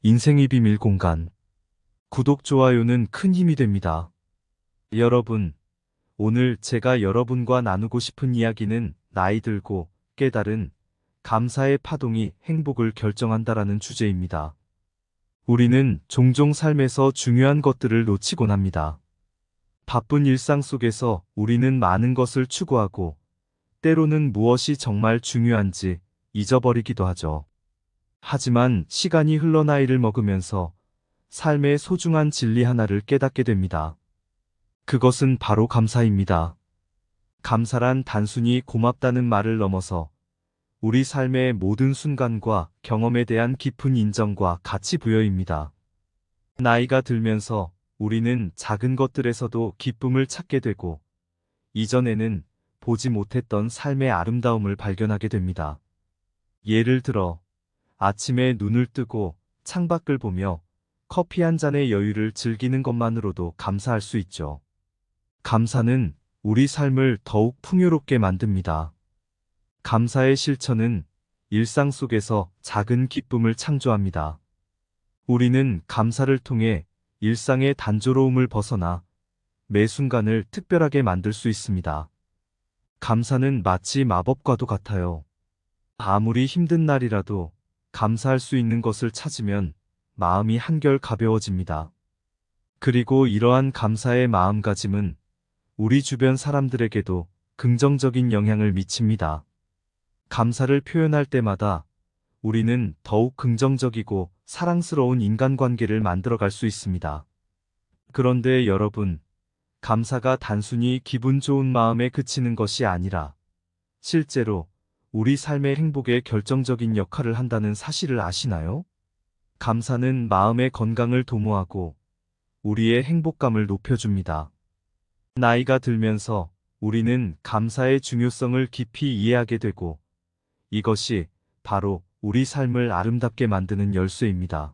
인생의 비밀 공간. 구독, 좋아요는 큰 힘이 됩니다. 여러분, 오늘 제가 여러분과 나누고 싶은 이야기는 나이 들고 깨달은 감사의 파동이 행복을 결정한다라는 주제입니다. 우리는 종종 삶에서 중요한 것들을 놓치곤 합니다. 바쁜 일상 속에서 우리는 많은 것을 추구하고 때로는 무엇이 정말 중요한지 잊어버리기도 하죠. 하지만 시간이 흘러 나이를 먹으면서 삶의 소중한 진리 하나를 깨닫게 됩니다. 그것은 바로 감사입니다. 감사란 단순히 고맙다는 말을 넘어서 우리 삶의 모든 순간과 경험에 대한 깊은 인정과 가치 부여입니다. 나이가 들면서 우리는 작은 것들에서도 기쁨을 찾게 되고 이전에는 보지 못했던 삶의 아름다움을 발견하게 됩니다. 예를 들어 아침에 눈을 뜨고 창밖을 보며 커피 한 잔의 여유를 즐기는 것만으로도 감사할 수 있죠. 감사는 우리 삶을 더욱 풍요롭게 만듭니다. 감사의 실천은 일상 속에서 작은 기쁨을 창조합니다. 우리는 감사를 통해 일상의 단조로움을 벗어나 매 순간을 특별하게 만들 수 있습니다. 감사는 마치 마법과도 같아요. 아무리 힘든 날이라도 감사할 수 있는 것을 찾으면 마음이 한결 가벼워집니다. 그리고 이러한 감사의 마음가짐은 우리 주변 사람들에게도 긍정적인 영향을 미칩니다. 감사를 표현할 때마다 우리는 더욱 긍정적이고 사랑스러운 인간관계를 만들어갈 수 있습니다. 그런데 여러분, 감사가 단순히 기분 좋은 마음에 그치는 것이 아니라 실제로 우리 삶의 행복에 결정적인 역할을 한다는 사실을 아시나요? 감사는 마음의 건강을 도모하고 우리의 행복감을 높여줍니다. 나이가 들면서 우리는 감사의 중요성을 깊이 이해하게 되고 이것이 바로 우리 삶을 아름답게 만드는 열쇠입니다.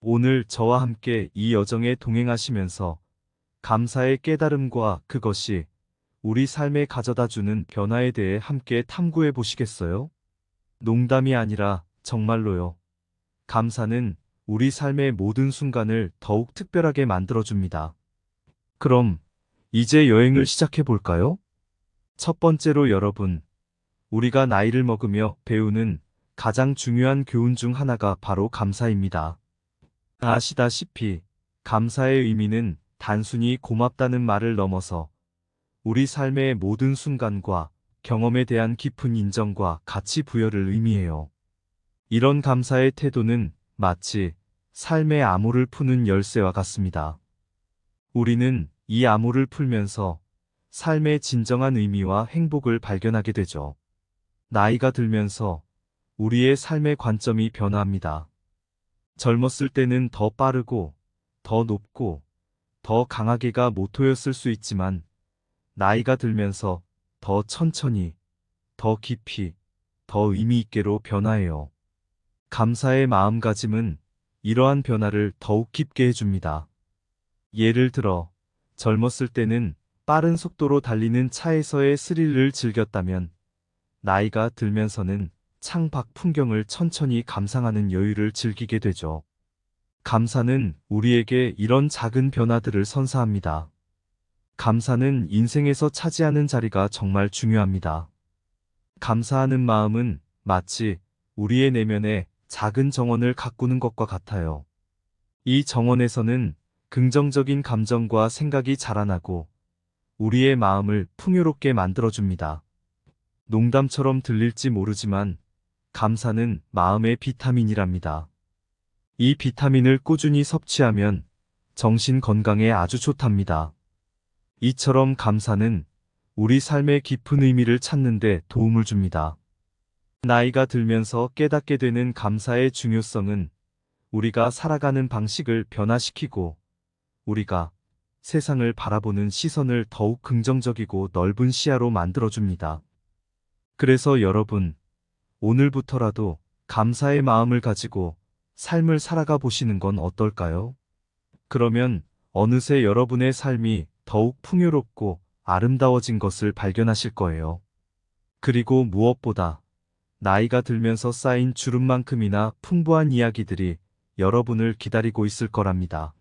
오늘 저와 함께 이 여정에 동행하시면서 감사의 깨달음과 그것이 우리 삶에 가져다주는 변화에 대해 함께 탐구해 보시겠어요? 농담이 아니라 정말로요. 감사는 우리 삶의 모든 순간을 더욱 특별하게 만들어줍니다. 그럼 이제 여행을 시작해 볼까요? 첫 번째로 여러분, 우리가 나이를 먹으며 배우는 가장 중요한 교훈 중 하나가 바로 감사입니다. 아시다시피 감사의 의미는 단순히 고맙다는 말을 넘어서 우리 삶의 모든 순간과 경험에 대한 깊은 인정과 가치 부여를 의미해요. 이런 감사의 태도는 마치 삶의 암호를 푸는 열쇠와 같습니다. 우리는 이 암호를 풀면서 삶의 진정한 의미와 행복을 발견하게 되죠. 나이가 들면서 우리의 삶의 관점이 변화합니다. 젊었을 때는 더 빠르고, 더 높고, 더 강하게가 모토였을 수 있지만 나이가 들면서 더 천천히, 더 깊이, 더 의미 있게로 변화해요. 감사의 마음가짐은 이러한 변화를 더욱 깊게 해줍니다. 예를 들어, 젊었을 때는 빠른 속도로 달리는 차에서의 스릴을 즐겼다면, 나이가 들면서는 창밖 풍경을 천천히 감상하는 여유를 즐기게 되죠. 감사는 우리에게 이런 작은 변화들을 선사합니다. 감사는 인생에서 차지하는 자리가 정말 중요합니다. 감사하는 마음은 마치 우리의 내면에 작은 정원을 가꾸는 것과 같아요. 이 정원에서는 긍정적인 감정과 생각이 자라나고 우리의 마음을 풍요롭게 만들어줍니다. 농담처럼 들릴지 모르지만 감사는 마음의 비타민이랍니다. 이 비타민을 꾸준히 섭취하면 정신 건강에 아주 좋답니다. 이처럼 감사는 우리 삶의 깊은 의미를 찾는 데 도움을 줍니다. 나이가 들면서 깨닫게 되는 감사의 중요성은 우리가 살아가는 방식을 변화시키고 우리가 세상을 바라보는 시선을 더욱 긍정적이고 넓은 시야로 만들어줍니다. 그래서 여러분, 오늘부터라도 감사의 마음을 가지고 삶을 살아가 보시는 건 어떨까요? 그러면 어느새 여러분의 삶이 더욱 풍요롭고 아름다워진 것을 발견하실 거예요. 그리고 무엇보다 나이가 들면서 쌓인 주름만큼이나 풍부한 이야기들이 여러분을 기다리고 있을 거랍니다.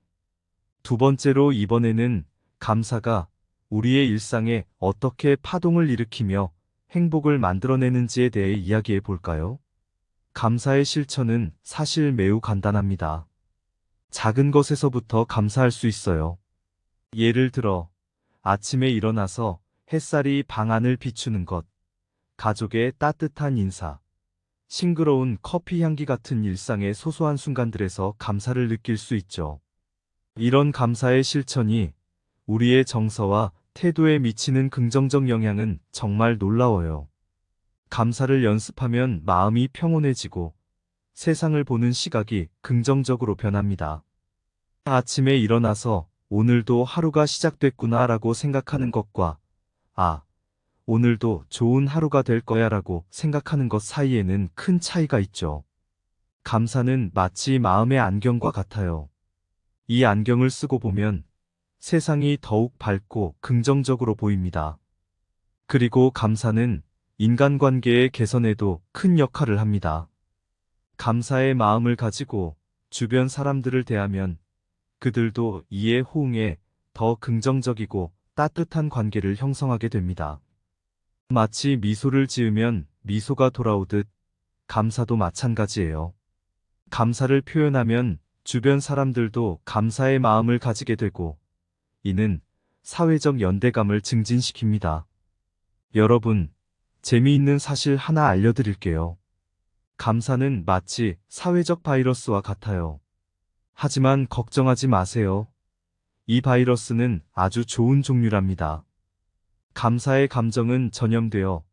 두 번째로 이번에는 감사가 우리의 일상에 어떻게 파동을 일으키며 행복을 만들어내는지에 대해 이야기해 볼까요? 감사의 실천은 사실 매우 간단합니다. 작은 것에서부터 감사할 수 있어요. 예를 들어, 아침에 일어나서 햇살이 방 안을 비추는 것, 가족의 따뜻한 인사, 싱그러운 커피 향기 같은 일상의 소소한 순간들에서 감사를 느낄 수 있죠. 이런 감사의 실천이 우리의 정서와 태도에 미치는 긍정적 영향은 정말 놀라워요. 감사를 연습하면 마음이 평온해지고 세상을 보는 시각이 긍정적으로 변합니다. 아침에 일어나서 오늘도 하루가 시작됐구나 라고 생각하는 것과 오늘도 좋은 하루가 될 거야 라고 생각하는 것 사이에는 큰 차이가 있죠. 감사는 마치 마음의 안경과 같아요. 이 안경을 쓰고 보면 세상이 더욱 밝고 긍정적으로 보입니다. 그리고 감사는 인간관계의 개선에도 큰 역할을 합니다. 감사의 마음을 가지고 주변 사람들을 대하면 그들도 이에 호응해 더 긍정적이고 따뜻한 관계를 형성하게 됩니다. 마치 미소를 지으면 미소가 돌아오듯 감사도 마찬가지예요. 감사를 표현하면 주변 사람들도 감사의 마음을 가지게 되고 이는 사회적 연대감을 증진시킵니다. 여러분, 재미있는 사실 하나 알려드릴게요. 감사는 마치 사회적 바이러스와 같아요. 하지만 걱정하지 마세요. 이 바이러스는 아주 좋은 종류랍니다. 감사의 감정은 전염되어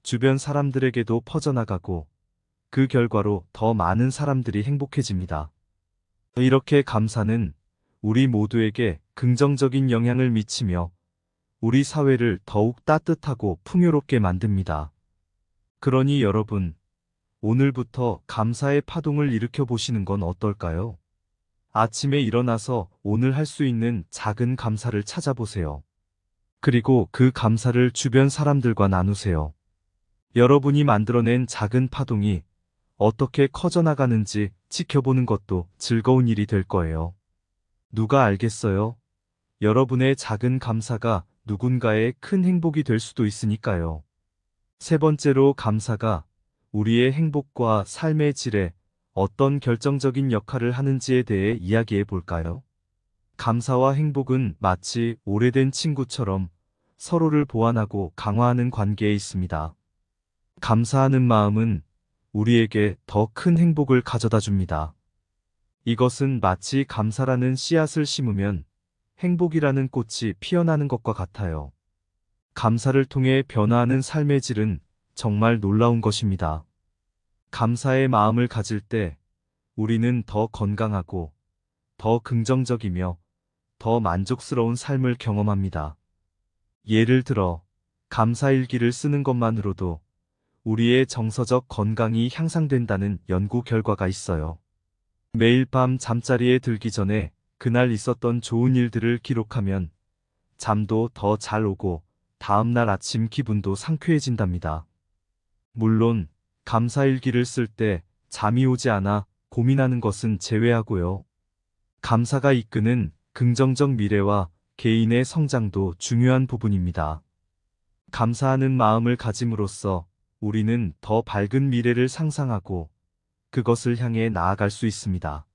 주변 사람들에게도 퍼져나가고 그 결과로 더 많은 사람들이 행복해집니다. 이렇게 감사는 우리 모두에게 긍정적인 영향을 미치며 우리 사회를 더욱 따뜻하고 풍요롭게 만듭니다. 그러니 여러분, 오늘부터 감사의 파동을 일으켜 보시는 건 어떨까요? 아침에 일어나서 오늘 할 수 있는 작은 감사를 찾아보세요. 그리고 그 감사를 주변 사람들과 나누세요. 여러분이 만들어낸 작은 파동이 어떻게 커져나가는지 지켜보는 것도 즐거운 일이 될 거예요. 누가 알겠어요? 여러분의 작은 감사가 누군가의 큰 행복이 될 수도 있으니까요. 세 번째로 감사가 우리의 행복과 삶의 질에 어떤 결정적인 역할을 하는지에 대해 이야기해 볼까요? 감사와 행복은 마치 오래된 친구처럼 서로를 보완하고 강화하는 관계에 있습니다. 감사하는 마음은 우리에게 더 큰 행복을 가져다 줍니다. 이것은 마치 감사라는 씨앗을 심으면 행복이라는 꽃이 피어나는 것과 같아요. 감사를 통해 변화하는 삶의 질은 정말 놀라운 것입니다. 감사의 마음을 가질 때 우리는 더 건강하고 더 긍정적이며 더 만족스러운 삶을 경험합니다. 예를 들어 감사일기를 쓰는 것만으로도 우리의 정서적 건강이 향상된다는 연구 결과가 있어요. 매일 밤 잠자리에 들기 전에 그날 있었던 좋은 일들을 기록하면 잠도 더 잘 오고 다음날 아침 기분도 상쾌해진답니다. 물론 감사일기를 쓸 때 잠이 오지 않아 고민하는 것은 제외하고요. 감사가 이끄는 긍정적 미래와 개인의 성장도 중요한 부분입니다. 감사하는 마음을 가짐으로써 우리는 더 밝은 미래를 상상하고 그것을 향해 나아갈 수 있습니다.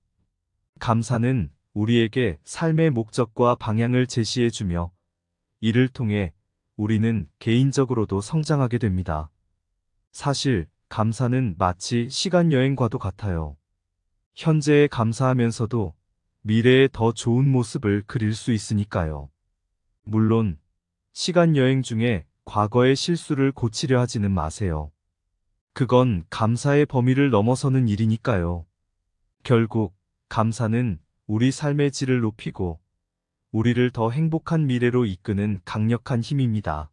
감사는 우리에게 삶의 목적과 방향을 제시해주며 이를 통해 우리는 개인적으로도 성장하게 됩니다. 사실 감사는 마치 시간 여행과도 같아요. 현재에 감사하면서도 미래의 더 좋은 모습을 그릴 수 있으니까요. 물론 시간 여행 중에 과거의 실수를 고치려 하지는 마세요. 그건 감사의 범위를 넘어서는 일이니까요. 결국 감사는 우리 삶의 질을 높이고 우리를 더 행복한 미래로 이끄는 강력한 힘입니다.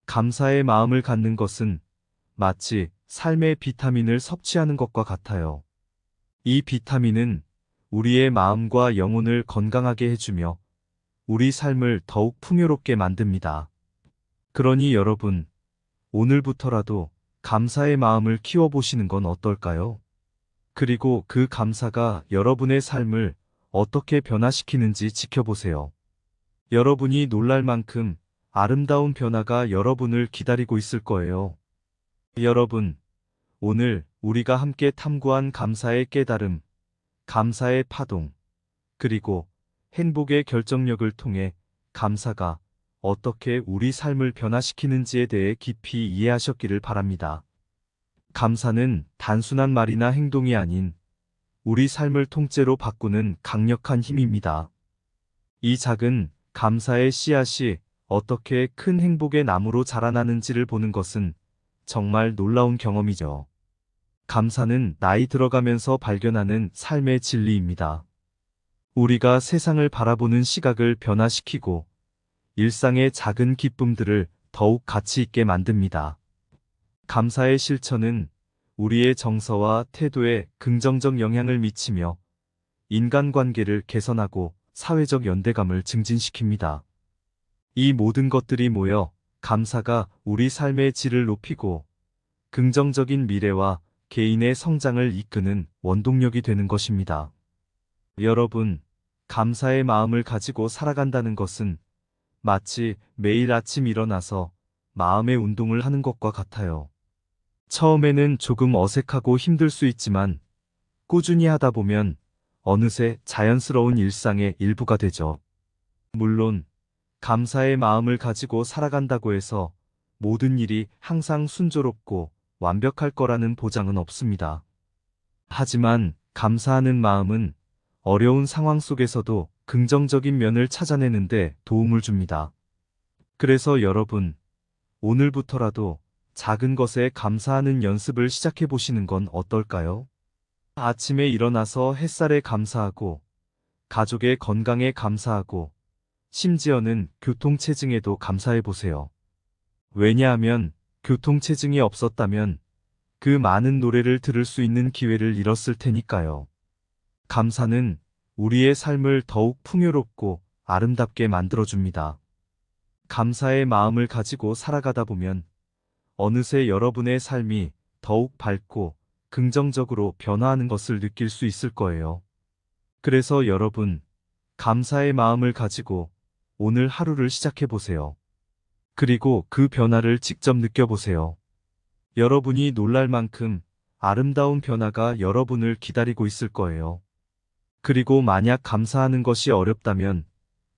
감사의 마음을 갖는 것은 마치 삶의 비타민을 섭취하는 것과 같아요. 이 비타민은 우리의 마음과 영혼을 건강하게 해주며 우리 삶을 더욱 풍요롭게 만듭니다. 그러니 여러분, 오늘부터라도 감사의 마음을 키워보시는 건 어떨까요? 그리고 그 감사가 여러분의 삶을 어떻게 변화시키는지 지켜보세요. 여러분이 놀랄 만큼 아름다운 변화가 여러분을 기다리고 있을 거예요. 여러분, 오늘 우리가 함께 탐구한 감사의 깨달음, 감사의 파동, 그리고 행복의 결정력을 통해 감사가 어떻게 우리 삶을 변화시키는지에 대해 깊이 이해하셨기를 바랍니다. 감사는 단순한 말이나 행동이 아닌 우리 삶을 통째로 바꾸는 강력한 힘입니다. 이 작은 감사의 씨앗이 어떻게 큰 행복의 나무로 자라나는지를 보는 것은 정말 놀라운 경험이죠. 감사는 나이 들어가면서 발견하는 삶의 진리입니다. 우리가 세상을 바라보는 시각을 변화시키고 일상의 작은 기쁨들을 더욱 가치 있게 만듭니다. 감사의 실천은 우리의 정서와 태도에 긍정적 영향을 미치며 인간관계를 개선하고 사회적 연대감을 증진시킵니다. 이 모든 것들이 모여 감사가 우리 삶의 질을 높이고 긍정적인 미래와 개인의 성장을 이끄는 원동력이 되는 것입니다. 여러분, 감사의 마음을 가지고 살아간다는 것은 마치 매일 아침 일어나서 마음의 운동을 하는 것과 같아요. 처음에는 조금 어색하고 힘들 수 있지만 꾸준히 하다 보면 어느새 자연스러운 일상의 일부가 되죠. 물론 감사의 마음을 가지고 살아간다고 해서 모든 일이 항상 순조롭고 완벽할 거라는 보장은 없습니다. 하지만 감사하는 마음은 어려운 상황 속에서도 긍정적인 면을 찾아내는데 도움을 줍니다. 그래서 여러분, 오늘부터라도 작은 것에 감사하는 연습을 시작해 보시는 건 어떨까요? 아침에 일어나서 햇살에 감사하고, 가족의 건강에 감사하고, 심지어는 교통체증에도 감사해 보세요. 왜냐하면 교통체증이 없었다면 그 많은 노래를 들을 수 있는 기회를 잃었을 테니까요. 감사는 우리의 삶을 더욱 풍요롭고 아름답게 만들어줍니다. 감사의 마음을 가지고 살아가다 보면 어느새 여러분의 삶이 더욱 밝고 긍정적으로 변화하는 것을 느낄 수 있을 거예요. 그래서 여러분, 감사의 마음을 가지고 오늘 하루를 시작해 보세요. 그리고 그 변화를 직접 느껴보세요. 여러분이 놀랄 만큼 아름다운 변화가 여러분을 기다리고 있을 거예요. 그리고 만약 감사하는 것이 어렵다면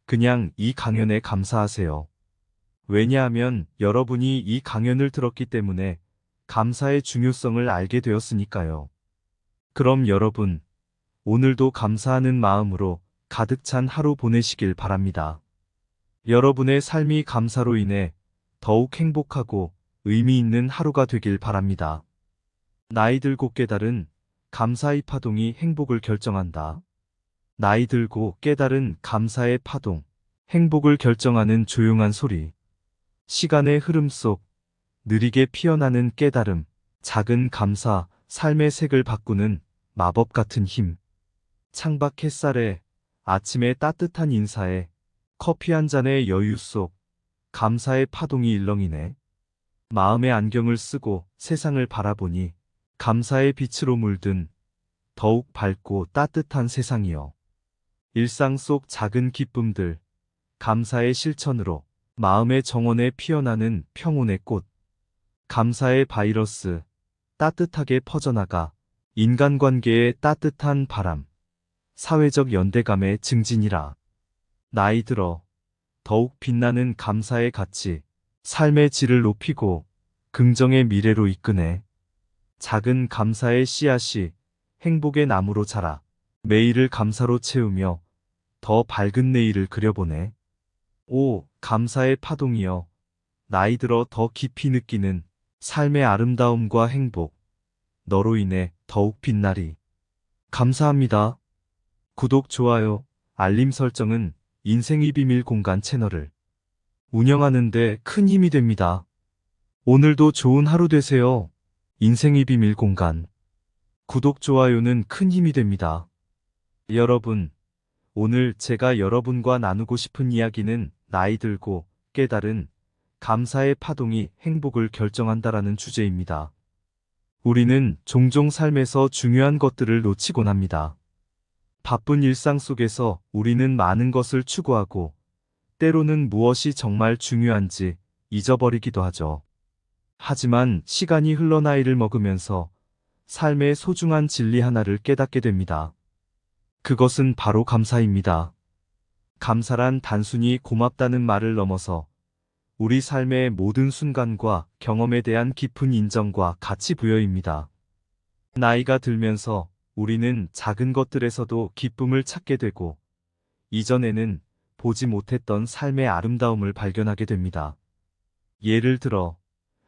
그냥 이 강연에 감사하세요. 왜냐하면 여러분이 이 강연을 들었기 때문에 감사의 중요성을 알게 되었으니까요. 그럼 여러분, 오늘도 감사하는 마음으로 가득 찬 하루 보내시길 바랍니다. 여러분의 삶이 감사로 인해 더욱 행복하고 의미 있는 하루가 되길 바랍니다. 나이 들고 깨달은 감사의 파동이 행복을 결정한다. 나이 들고 깨달은 감사의 파동, 행복을 결정하는 조용한 소리. 시간의 흐름 속 느리게 피어나는 깨달음, 작은 감사, 삶의 색을 바꾸는 마법 같은 힘. 창밖 햇살에, 아침의 따뜻한 인사에, 커피 한 잔의 여유 속 감사의 파동이 일렁이네. 마음의 안경을 쓰고 세상을 바라보니 감사의 빛으로 물든 더욱 밝고 따뜻한 세상이여. 일상 속 작은 기쁨들, 감사의 실천으로 마음의 정원에 피어나는 평온의 꽃. 감사의 바이러스, 따뜻하게 퍼져나가 인간관계의 따뜻한 바람, 사회적 연대감의 증진이라. 나이 들어 더욱 빛나는 감사의 가치, 삶의 질을 높이고 긍정의 미래로 이끄네. 작은 감사의 씨앗이 행복의 나무로 자라 매일을 감사로 채우며 더 밝은 내일을 그려보네. 오, 감사의 파동이여. 나이 들어 더 깊이 느끼는 삶의 아름다움과 행복. 너로 인해 더욱 빛나리. 감사합니다. 구독, 좋아요, 알림 설정은 인생의 비밀 공간 채널을 운영하는데 큰 힘이 됩니다. 오늘도 좋은 하루 되세요. 인생의 비밀 공간. 구독, 좋아요는 큰 힘이 됩니다. 여러분, 오늘 제가 여러분과 나누고 싶은 이야기는 나이 들고 깨달은 감사의 파동이 행복을 결정한다라는 주제입니다. 우리는 종종 삶에서 중요한 것들을 놓치곤 합니다. 바쁜 일상 속에서 우리는 많은 것을 추구하고 때로는 무엇이 정말 중요한지 잊어버리기도 하죠. 하지만 시간이 흘러 나이를 먹으면서 삶의 소중한 진리 하나를 깨닫게 됩니다. 그것은 바로 감사입니다. 감사란 단순히 고맙다는 말을 넘어서 우리 삶의 모든 순간과 경험에 대한 깊은 인정과 가치 부여입니다. 나이가 들면서 우리는 작은 것들에서도 기쁨을 찾게 되고 이전에는 보지 못했던 삶의 아름다움을 발견하게 됩니다. 예를 들어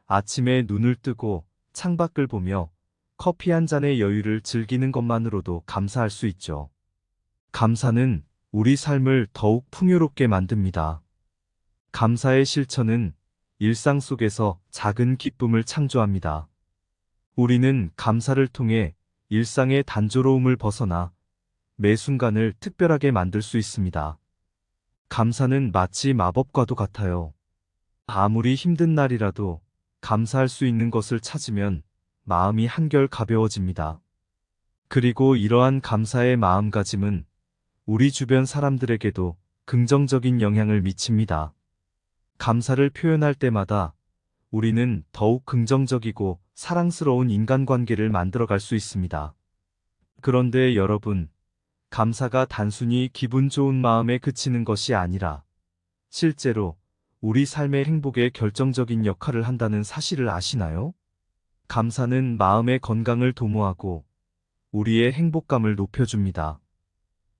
아침에 눈을 뜨고 창밖을 보며 커피 한 잔의 여유를 즐기는 것만으로도 감사할 수 있죠. 감사는 우리 삶을 더욱 풍요롭게 만듭니다. 감사의 실천은 일상 속에서 작은 기쁨을 창조합니다. 우리는 감사를 통해 일상의 단조로움을 벗어나 매 순간을 특별하게 만들 수 있습니다. 감사는 마치 마법과도 같아요. 아무리 힘든 날이라도 감사할 수 있는 것을 찾으면 마음이 한결 가벼워집니다. 그리고 이러한 감사의 마음가짐은 우리 주변 사람들에게도 긍정적인 영향을 미칩니다. 감사를 표현할 때마다 우리는 더욱 긍정적이고 사랑스러운 인간관계를 만들어갈 수 있습니다. 그런데 여러분, 감사가 단순히 기분 좋은 마음에 그치는 것이 아니라 실제로 우리 삶의 행복에 결정적인 역할을 한다는 사실을 아시나요? 감사는 마음의 건강을 도모하고 우리의 행복감을 높여줍니다.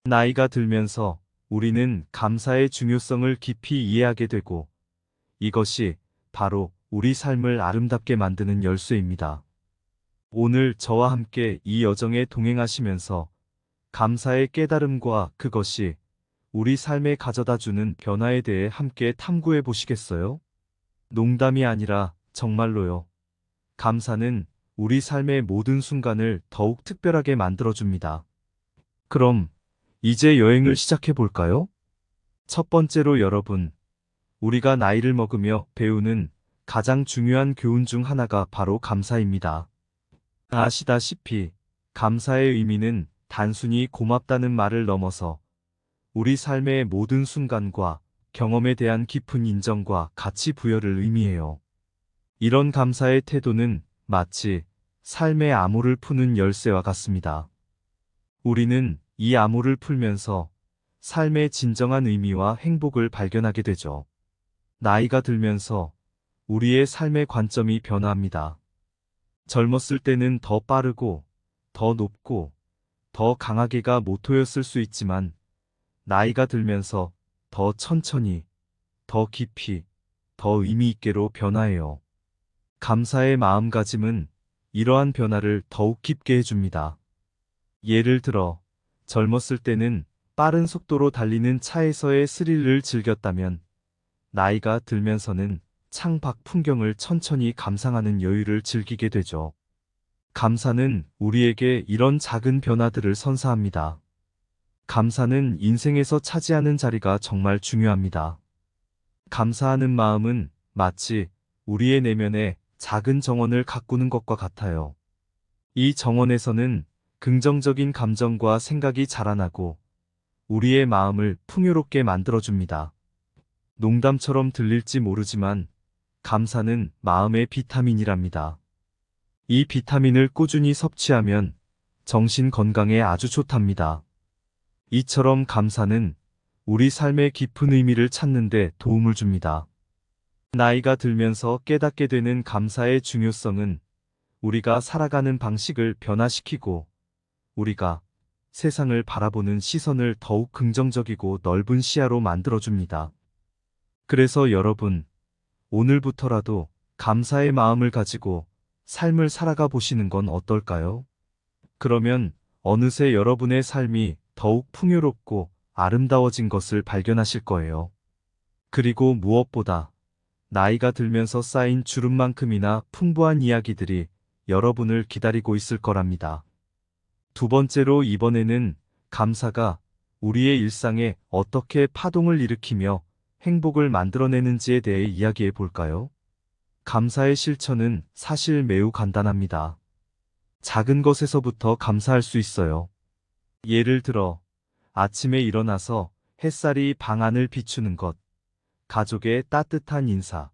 나이가 들면서 우리는 감사의 중요성을 깊이 이해하게 되고 이것이 바로 우리 삶을 아름답게 만드는 열쇠입니다. 오늘 저와 함께 이 여정에 동행하시면서 감사의 깨달음과 그것이 우리 삶에 가져다주는 변화에 대해 함께 탐구해 보시겠어요? 농담이 아니라 정말로요. 감사는 우리 삶의 모든 순간을 더욱 특별하게 만들어줍니다. 그럼 이제 여행을 시작해 볼까요? 첫 번째로 여러분, 우리가 나이를 먹으며 배우는 가장 중요한 교훈 중 하나가 바로 감사입니다. 아시다시피 감사의 의미는 단순히 고맙다는 말을 넘어서 우리 삶의 모든 순간과 경험에 대한 깊은 인정과 가치 부여를 의미해요. 이런 감사의 태도는 마치 삶의 암호를 푸는 열쇠와 같습니다. 우리는 이 암호를 풀면서 삶의 진정한 의미와 행복을 발견하게 되죠. 나이가 들면서 우리의 삶의 관점이 변화합니다. 젊었을 때는 더 빠르고, 더 높고, 더 강하게가 모토였을 수 있지만, 나이가 들면서 더 천천히, 더 깊이, 더 의미 있게로 변화해요. 감사의 마음가짐은 이러한 변화를 더욱 깊게 해줍니다. 예를 들어, 젊었을 때는 빠른 속도로 달리는 차에서의 스릴을 즐겼다면, 나이가 들면서는 창밖 풍경을 천천히 감상하는 여유를 즐기게 되죠. 감사는 우리에게 이런 작은 변화들을 선사합니다. 감사는 인생에서 차지하는 자리가 정말 중요합니다. 감사하는 마음은 마치 우리의 내면에 작은 정원을 가꾸는 것과 같아요. 이 정원에서는 긍정적인 감정과 생각이 자라나고 우리의 마음을 풍요롭게 만들어줍니다. 농담처럼 들릴지 모르지만 감사는 마음의 비타민이랍니다. 이 비타민을 꾸준히 섭취하면 정신 건강에 아주 좋답니다. 이처럼 감사는 우리 삶의 깊은 의미를 찾는 데 도움을 줍니다. 나이가 들면서 깨닫게 되는 감사의 중요성은 우리가 살아가는 방식을 변화시키고 우리가 세상을 바라보는 시선을 더욱 긍정적이고 넓은 시야로 만들어줍니다. 그래서 여러분, 오늘부터라도 감사의 마음을 가지고 삶을 살아가 보시는 건 어떨까요? 그러면 어느새 여러분의 삶이 더욱 풍요롭고 아름다워진 것을 발견하실 거예요. 그리고 무엇보다 나이가 들면서 쌓인 주름만큼이나 풍부한 이야기들이 여러분을 기다리고 있을 거랍니다. 두 번째로 이번에는 감사가 우리의 일상에 어떻게 파동을 일으키며 행복을 만들어내는지에 대해 이야기해 볼까요? 감사의 실천은 사실 매우 간단합니다. 작은 것에서부터 감사할 수 있어요. 예를 들어, 아침에 일어나서 햇살이 방 안을 비추는 것, 가족의 따뜻한 인사,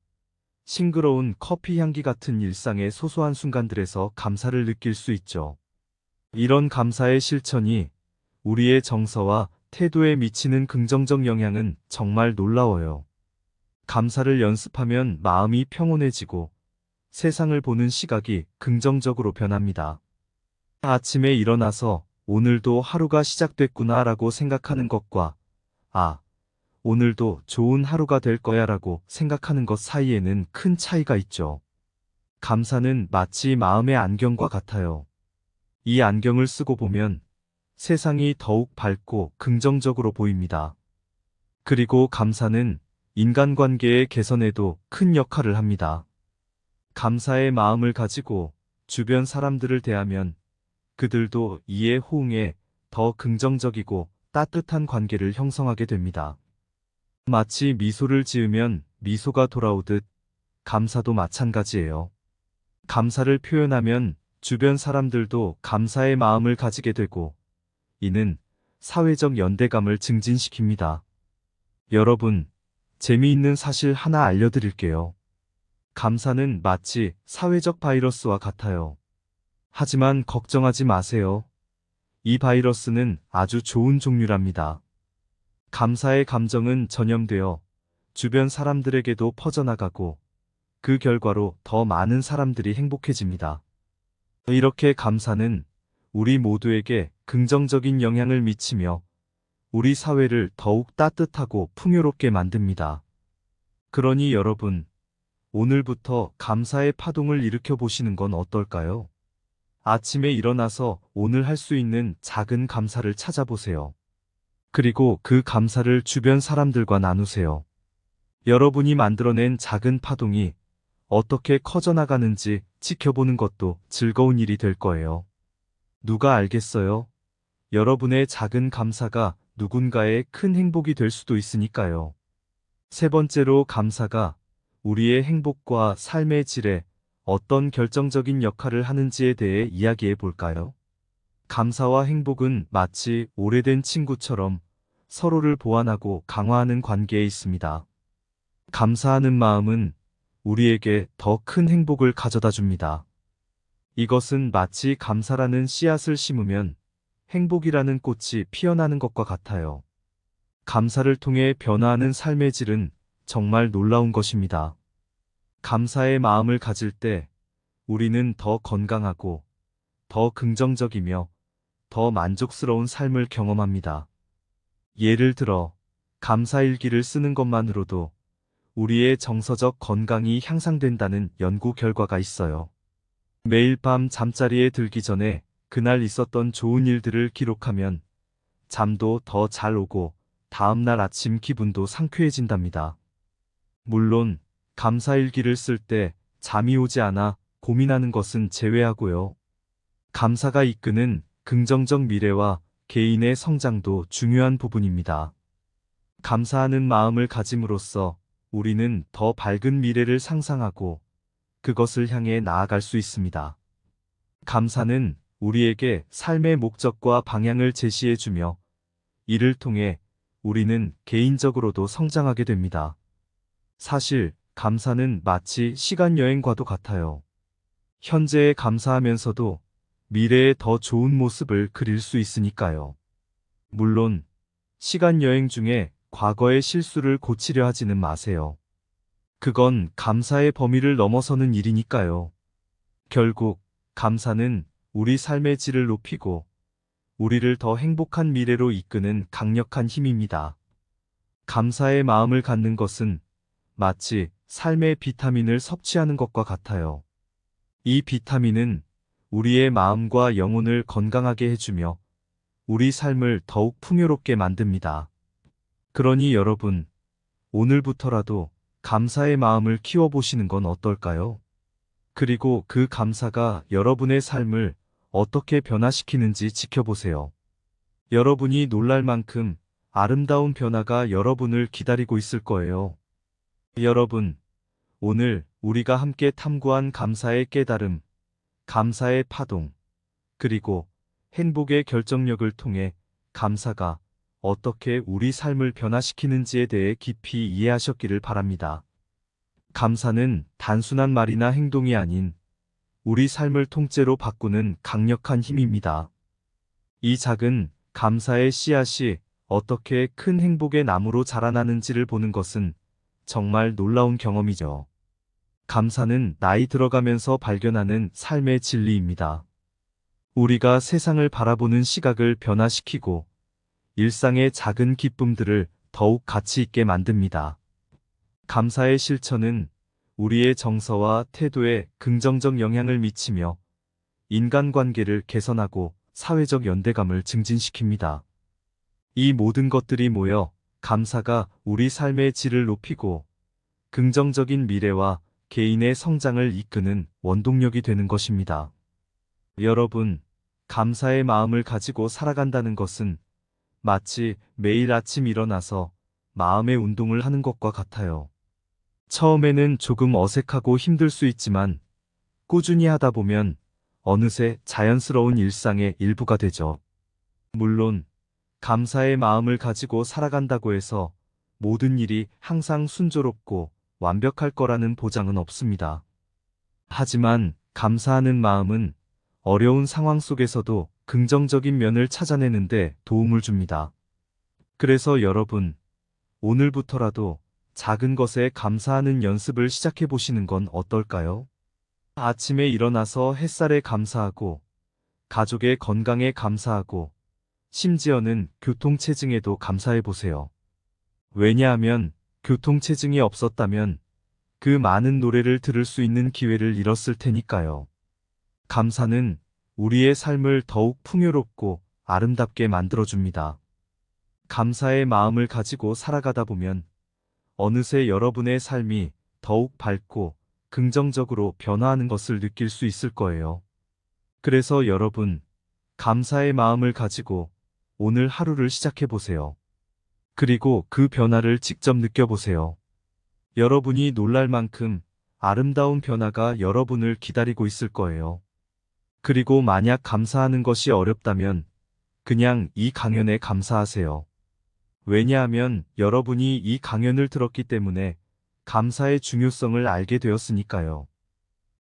싱그러운 커피 향기 같은 일상의 소소한 순간들에서 감사를 느낄 수 있죠. 이런 감사의 실천이 우리의 정서와 태도에 미치는 긍정적 영향은 정말 놀라워요. 감사를 연습하면 마음이 평온해지고 세상을 보는 시각이 긍정적으로 변합니다. 아침에 일어나서 오늘도 하루가 시작됐구나 라고 생각하는 것과 오늘도 좋은 하루가 될 거야 라고 생각하는 것 사이에는 큰 차이가 있죠. 감사는 마치 마음의 안경과 같아요. 이 안경을 쓰고 보면 세상이 더욱 밝고 긍정적으로 보입니다. 그리고 감사는 인간관계의 개선에도 큰 역할을 합니다. 감사의 마음을 가지고 주변 사람들을 대하면 그들도 이에 호응해 더 긍정적이고 따뜻한 관계를 형성하게 됩니다. 마치 미소를 지으면 미소가 돌아오듯 감사도 마찬가지예요. 감사를 표현하면 주변 사람들도 감사의 마음을 가지게 되고 이는 사회적 연대감을 증진시킵니다. 여러분, 재미있는 사실 하나 알려드릴게요. 감사는 마치 사회적 바이러스와 같아요. 하지만 걱정하지 마세요. 이 바이러스는 아주 좋은 종류랍니다. 감사의 감정은 전염되어 주변 사람들에게도 퍼져나가고 그 결과로 더 많은 사람들이 행복해집니다. 이렇게 감사는 우리 모두에게 긍정적인 영향을 미치며 우리 사회를 더욱 따뜻하고 풍요롭게 만듭니다. 그러니 여러분, 오늘부터 감사의 파동을 일으켜 보시는 건 어떨까요? 아침에 일어나서 오늘 할 수 있는 작은 감사를 찾아보세요. 그리고 그 감사를 주변 사람들과 나누세요. 여러분이 만들어낸 작은 파동이 어떻게 커져나가는지 지켜보는 것도 즐거운 일이 될 거예요. 누가 알겠어요? 여러분의 작은 감사가 누군가의 큰 행복이 될 수도 있으니까요. 세 번째로 감사가 우리의 행복과 삶의 질에 어떤 결정적인 역할을 하는지에 대해 이야기해 볼까요? 감사와 행복은 마치 오래된 친구처럼 서로를 보완하고 강화하는 관계에 있습니다. 감사하는 마음은 우리에게 더 큰 행복을 가져다 줍니다. 이것은 마치 감사라는 씨앗을 심으면 행복이라는 꽃이 피어나는 것과 같아요. 감사를 통해 변화하는 삶의 질은 정말 놀라운 것입니다. 감사의 마음을 가질 때 우리는 더 건강하고 더 긍정적이며 더 만족스러운 삶을 경험합니다. 예를 들어 감사일기를 쓰는 것만으로도 우리의 정서적 건강이 향상된다는 연구 결과가 있어요. 매일 밤 잠자리에 들기 전에 그날 있었던 좋은 일들을 기록하면 잠도 더 잘 오고 다음날 아침 기분도 상쾌해진답니다. 물론 감사일기를 쓸 때 잠이 오지 않아 고민하는 것은 제외하고요. 감사가 이끄는 긍정적 미래와 개인의 성장도 중요한 부분입니다. 감사하는 마음을 가짐으로써 우리는 더 밝은 미래를 상상하고 그것을 향해 나아갈 수 있습니다. 감사는 우리에게 삶의 목적과 방향을 제시해주며 이를 통해 우리는 개인적으로도 성장하게 됩니다. 사실 감사는 마치 시간 여행과도 같아요. 현재에 감사하면서도 미래의 더 좋은 모습을 그릴 수 있으니까요. 물론 시간 여행 중에 과거의 실수를 고치려 하지는 마세요. 그건 감사의 범위를 넘어서는 일이니까요. 결국 감사는 우리 삶의 질을 높이고 우리를 더 행복한 미래로 이끄는 강력한 힘입니다. 감사의 마음을 갖는 것은 마치 삶의 비타민을 섭취하는 것과 같아요. 이 비타민은 우리의 마음과 영혼을 건강하게 해주며 우리 삶을 더욱 풍요롭게 만듭니다. 그러니 여러분, 오늘부터라도 감사의 마음을 키워보시는 건 어떨까요? 그리고 그 감사가 여러분의 삶을 어떻게 변화시키는지 지켜보세요. 여러분이 놀랄 만큼 아름다운 변화가 여러분을 기다리고 있을 거예요. 여러분, 오늘 우리가 함께 탐구한 감사의 깨달음, 감사의 파동, 그리고 행복의 결정력을 통해 감사가 어떻게 우리 삶을 변화시키는지에 대해 깊이 이해하셨기를 바랍니다. 감사는 단순한 말이나 행동이 아닌 우리 삶을 통째로 바꾸는 강력한 힘입니다. 이 작은 감사의 씨앗이 어떻게 큰 행복의 나무로 자라나는지를 보는 것은 정말 놀라운 경험이죠. 감사는 나이 들어가면서 발견하는 삶의 진리입니다. 우리가 세상을 바라보는 시각을 변화시키고 일상의 작은 기쁨들을 더욱 가치 있게 만듭니다. 감사의 실천은 우리의 정서와 태도에 긍정적 영향을 미치며 인간관계를 개선하고 사회적 연대감을 증진시킵니다. 이 모든 것들이 모여 감사가 우리 삶의 질을 높이고 긍정적인 미래와 개인의 성장을 이끄는 원동력이 되는 것입니다. 여러분, 감사의 마음을 가지고 살아간다는 것은 마치 매일 아침 일어나서 마음의 운동을 하는 것과 같아요. 처음에는 조금 어색하고 힘들 수 있지만 꾸준히 하다 보면 어느새 자연스러운 일상의 일부가 되죠. 물론 감사의 마음을 가지고 살아간다고 해서 모든 일이 항상 순조롭고 완벽할 거라는 보장은 없습니다. 하지만 감사하는 마음은 어려운 상황 속에서도 긍정적인 면을 찾아내는데 도움을 줍니다. 그래서 여러분, 오늘부터라도 작은 것에 감사하는 연습을 시작해 보시는 건 어떨까요? 아침에 일어나서 햇살에 감사하고, 가족의 건강에 감사하고, 심지어는 교통체증에도 감사해 보세요. 왜냐하면 교통체증이 없었다면 그 많은 노래를 들을 수 있는 기회를 잃었을 테니까요. 감사는 우리의 삶을 더욱 풍요롭고 아름답게 만들어줍니다. 감사의 마음을 가지고 살아가다 보면 어느새 여러분의 삶이 더욱 밝고 긍정적으로 변화하는 것을 느낄 수 있을 거예요. 그래서 여러분, 감사의 마음을 가지고 오늘 하루를 시작해 보세요. 그리고 그 변화를 직접 느껴보세요. 여러분이 놀랄 만큼 아름다운 변화가 여러분을 기다리고 있을 거예요. 그리고 만약 감사하는 것이 어렵다면 그냥 이 강연에 감사하세요. 왜냐하면 여러분이 이 강연을 들었기 때문에 감사의 중요성을 알게 되었으니까요.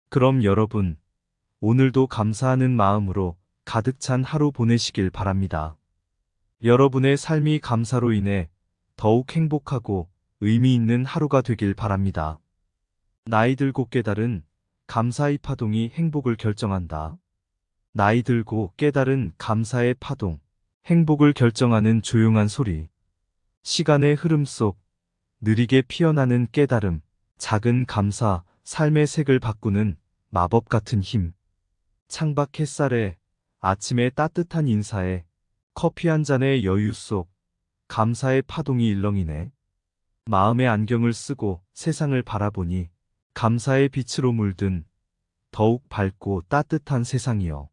그럼 여러분, 오늘도 감사하는 마음으로 가득 찬 하루 보내시길 바랍니다. 여러분의 삶이 감사로 인해 더욱 행복하고 의미 있는 하루가 되길 바랍니다. 나이 들고 깨달은 감사의 파동이 행복을 결정한다. 나이 들고 깨달은 감사의 파동, 행복을 결정하는 조용한 소리. 시간의 흐름 속 느리게 피어나는 깨달음, 작은 감사, 삶의 색을 바꾸는 마법 같은 힘. 창밖 햇살에, 아침의 따뜻한 인사에, 커피 한 잔의 여유 속 감사의 파동이 일렁이네. 마음의 안경을 쓰고 세상을 바라보니 감사의 빛으로 물든 더욱 밝고 따뜻한 세상이여.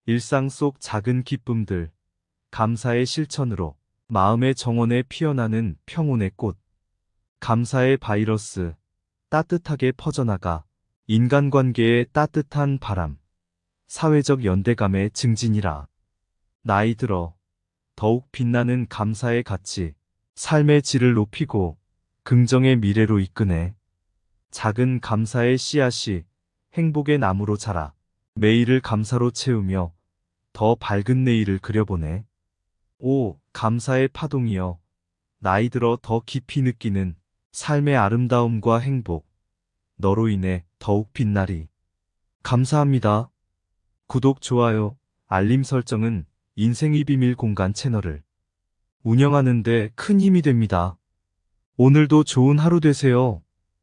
일상 속 작은 기쁨들, 감사의 실천으로 마음의 정원에 피어나는 평온의 꽃. 감사의 바이러스, 따뜻하게 퍼져나가 인간관계의 따뜻한 바람, 사회적 연대감의 증진이라. 나이 들어 더욱 빛나는 감사의 가치, 삶의 질을 높이고 긍정의 미래로 이끄네. 작은 감사의 씨앗이 행복의 나무로 자라 매일을 감사로 채우며 더 밝은 내일을 그려보네. 오, 감사의 파동이여. 나이 들어 더 깊이 느끼는 삶의 아름다움과 행복. 너로 인해 더욱 빛나리. 감사합니다. 구독, 좋아요, 알림 설정은 인생의 비밀 공간 채널을 운영하는 데 큰 힘이 됩니다. 오늘도 좋은 하루 되세요.